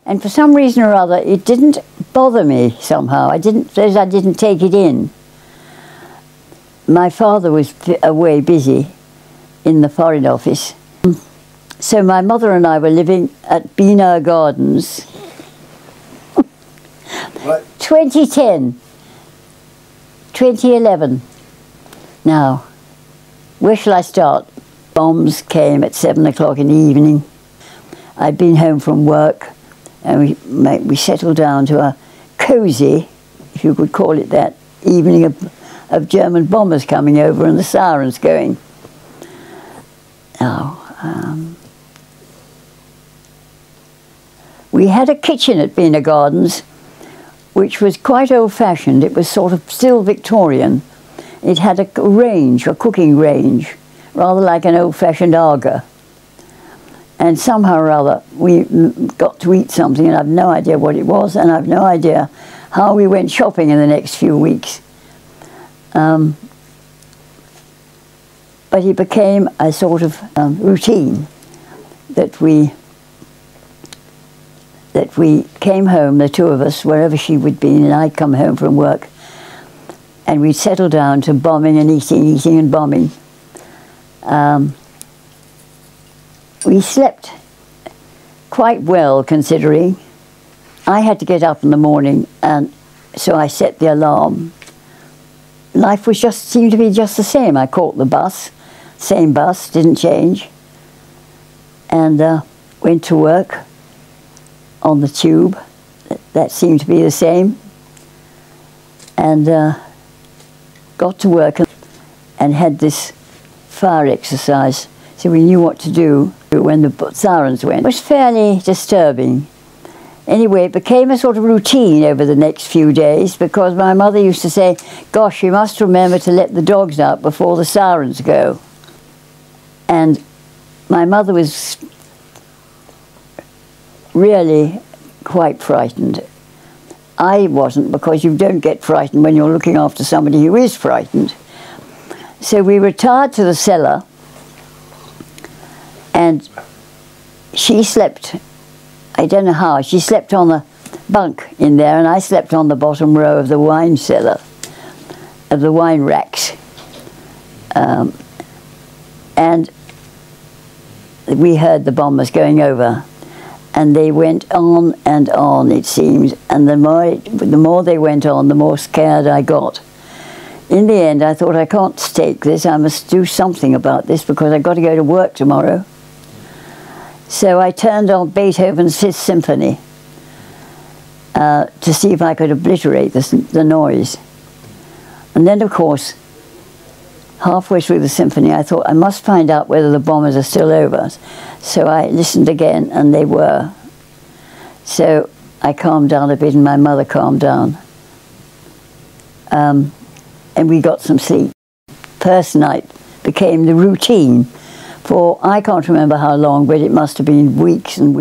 And for some reason or other, it didn't bother me somehow. I didn't take it in. My father was away busy in the Foreign Office. So my mother and I were living at Beanagh Gardens. What? 2010. 2011. Now, where shall I start? Bombs came at 7 o'clock in the evening. I'd been home from work, and we settled down to a cosy, if you could call it that, evening of German bombers coming over and the sirens going. Now, we had a kitchen at Beanagh Gardens, which was quite old-fashioned. It was sort of still Victorian. It had a range, a cooking range, rather like an old-fashioned Aga. And somehow or other, we got to eat something, and I've no idea what it was, and I've no idea how we went shopping in the next few weeks. But it became a sort of routine that we came home, the two of us, wherever she would be, and I'd come home from work, and we'd settle down to bombing and eating and bombing. We slept quite well, considering. I had to get up in the morning, and so I set the alarm. Life was seemed to be just the same. I caught the bus, same bus, didn't change, and went to work on the tube. That seemed to be the same, and got to work and had this fire exercise, so we knew what to do when the sirens went. It was fairly disturbing. Anyway, it became a sort of routine over the next few days, because my mother used to say, gosh, you must remember to let the dogs out before the sirens go. And my mother was really quite frightened. I wasn't, because you don't get frightened when you're looking after somebody who is frightened. So we retired to the cellar, and she slept, I don't know how, she slept on the bunk in there, and I slept on the bottom row of the wine cellar, of the wine racks. And we heard the bombers going over, and they went on and on, it seems, and the more they went on, the more scared I got. In the end, I thought, I can't stake this, I must do something about this, because I've got to go to work tomorrow. So I turned on Beethoven's Fifth Symphony to see if I could obliterate the noise. And then, of course, halfway through the symphony, I thought, I must find out whether the bombers are still over. So I listened again, and they were. So I calmed down a bit, and my mother calmed down. And we got some sleep. First night became the routine for, I can't remember how long, but it must have been weeks and weeks.